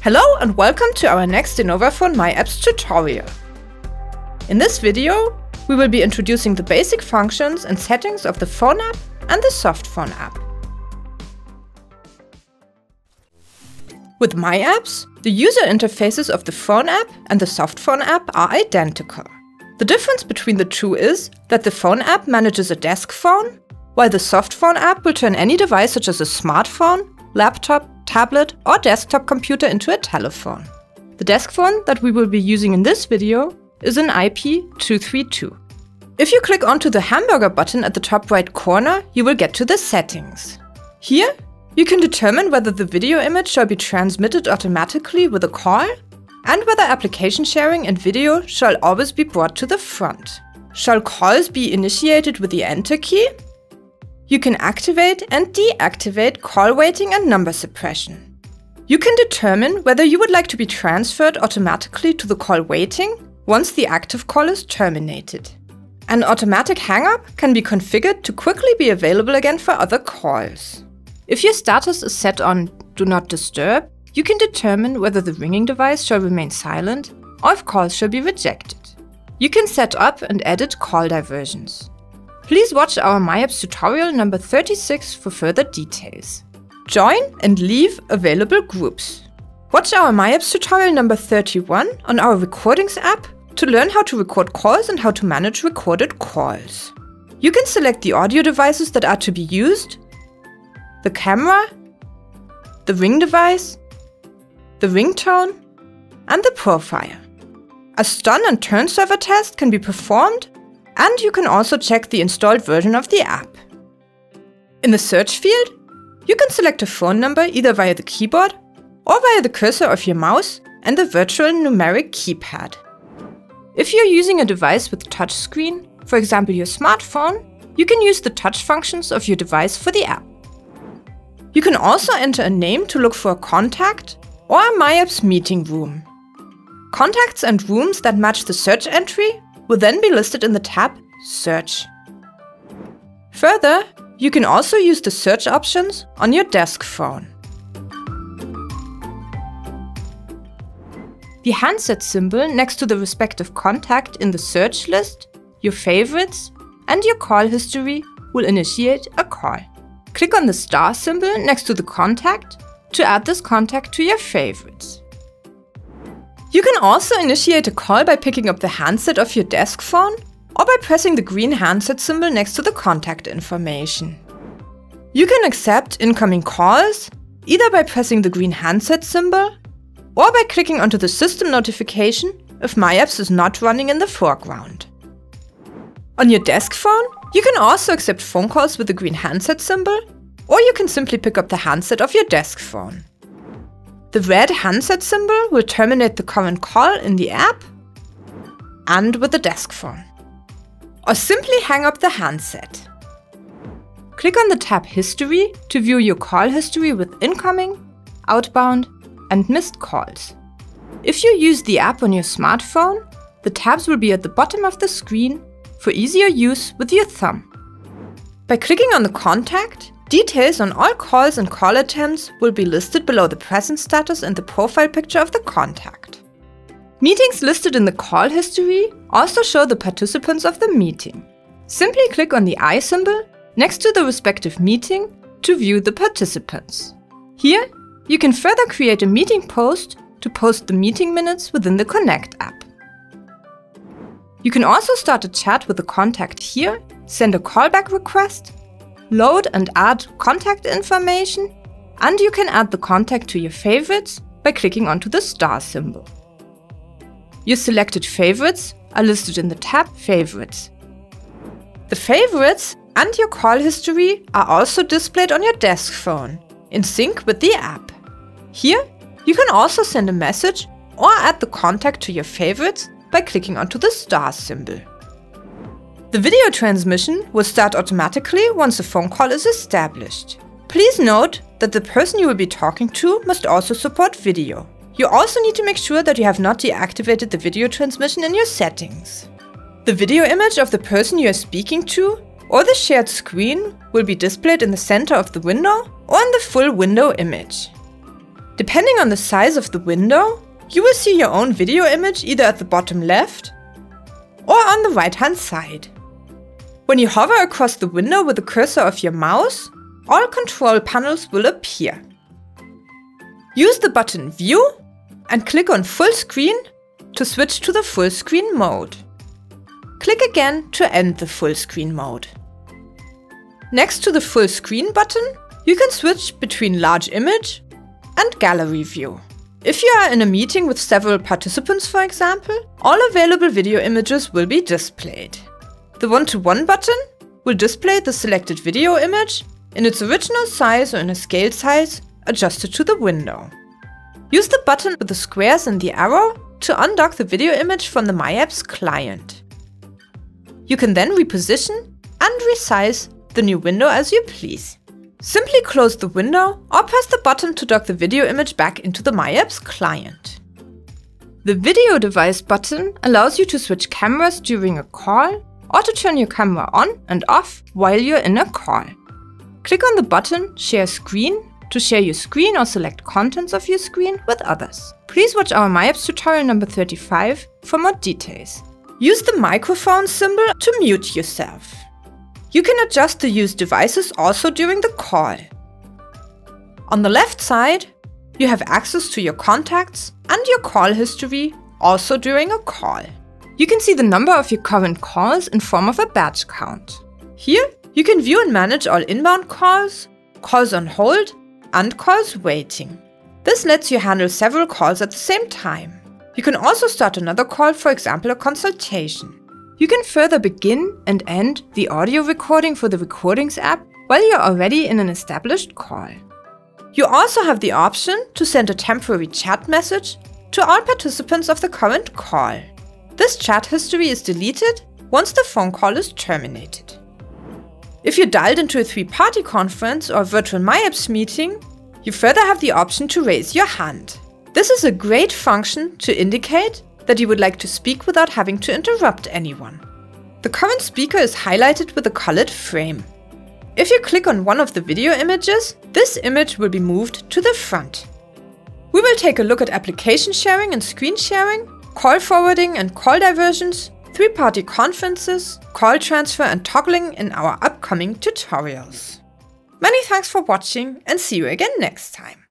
Hello and welcome to our next innovaphone myApps tutorial. In this video, we will be introducing the basic functions and settings of the phone app and the softphone app. With myApps, the user interfaces of the phone app and the softphone app are identical. The difference between the two is that the phone app manages a desk phone, while the softphone app will turn any device such as a smartphone, laptop, tablet or desktop computer into a telephone. The desk phone that we will be using in this video is an IP232. If you click onto the hamburger button at the top right corner, you will get to the settings. Here, you can determine whether the video image shall be transmitted automatically with a call and whether application sharing and video shall always be brought to the front. Shall calls be initiated with the Enter key? You can activate and deactivate call waiting and number suppression. You can determine whether you would like to be transferred automatically to the call waiting once the active call is terminated. An automatic hang-up can be configured to quickly be available again for other calls. If your status is set on Do Not Disturb, you can determine whether the ringing device shall remain silent or if calls shall be rejected. You can set up and edit call diversions. Please watch our myApps tutorial number 36 for further details. Join and leave available groups. Watch our myApps tutorial number 31 on our Recordings app to learn how to record calls and how to manage recorded calls. You can select the audio devices that are to be used, the camera, the ring device, the ringtone, and the profile. A stun and turn server test can be performed, and you can also check the installed version of the app. In the search field, you can select a phone number either via the keyboard or via the cursor of your mouse and the virtual numeric keypad. If you're using a device with touchscreen, for example your smartphone, you can use the touch functions of your device for the app. You can also enter a name to look for a contact or a myApps meeting room. Contacts and rooms that match the search entry will then be listed in the tab Search. Further, you can also use the search options on your desk phone. The handset symbol next to the respective contact in the search list, your favorites, and your call history will initiate a call. Click on the star symbol next to the contact to add this contact to your favorites. You can also initiate a call by picking up the handset of your desk phone or by pressing the green handset symbol next to the contact information. You can accept incoming calls either by pressing the green handset symbol or by clicking onto the system notification if myApps is not running in the foreground. On your desk phone, you can also accept phone calls with the green handset symbol, or you can simply pick up the handset of your desk phone. The red handset symbol will terminate the current call in the app and with the desk phone. Or simply hang up the handset. Click on the tab History to view your call history with incoming, outbound, and missed calls. If you use the app on your smartphone, the tabs will be at the bottom of the screen for easier use with your thumb. By clicking on the contact, details on all calls and call attempts will be listed below the present status and the profile picture of the contact. Meetings listed in the call history also show the participants of the meeting. Simply click on the eye symbol next to the respective meeting to view the participants. Here, you can further create a meeting post to post the meeting minutes within the Connect app. You can also start a chat with the contact here, send a callback request, load and add contact information, and you can add the contact to your favorites by clicking onto the star symbol. Your selected favorites are listed in the tab Favorites. The favorites and your call history are also displayed on your desk phone, in sync with the app. Here, you can also send a message or add the contact to your favorites by clicking onto the star symbol. The video transmission will start automatically once a phone call is established. Please note that the person you will be talking to must also support video. You also need to make sure that you have not deactivated the video transmission in your settings. The video image of the person you are speaking to or the shared screen will be displayed in the center of the window or in the full window image. Depending on the size of the window, you will see your own video image either at the bottom left or on the right-hand side. When you hover across the window with the cursor of your mouse, all control panels will appear. Use the button View and click on Full Screen to switch to the full screen mode. Click again to end the full screen mode. Next to the full screen button, you can switch between large image and gallery view. If you are in a meeting with several participants, for example, all available video images will be displayed. The one-to-one button will display the selected video image in its original size or in a scale size adjusted to the window. Use the button with the squares and the arrow to undock the video image from the myApps client. You can then reposition and resize the new window as you please. Simply close the window or press the button to dock the video image back into the myApps client. The Video Device button allows you to switch cameras during a call or to turn your camera on and off while you're in a call. Click on the button Share Screen to share your screen or select contents of your screen with others. Please watch our myApps tutorial number 35 for more details. Use the microphone symbol to mute yourself. You can adjust the used devices also during the call. On the left side, you have access to your contacts and your call history also during a call. You can see the number of your current calls in form of a badge count. Here, you can view and manage all inbound calls, calls on hold, and calls waiting. This lets you handle several calls at the same time. You can also start another call, for example, a consultation. You can further begin and end the audio recording for the Recordings app while you're already in an established call. You also have the option to send a temporary chat message to all participants of the current call. This chat history is deleted once the phone call is terminated. If you're dialed into a three-party conference or virtual myApps meeting, you further have the option to raise your hand. This is a great function to indicate that you would like to speak without having to interrupt anyone. The current speaker is highlighted with a colored frame. If you click on one of the video images, this image will be moved to the front. We will take a look at application sharing and screen sharing, call forwarding and call diversions, three-party conferences, call transfer and toggling in our upcoming tutorials. Many thanks for watching and see you again next time.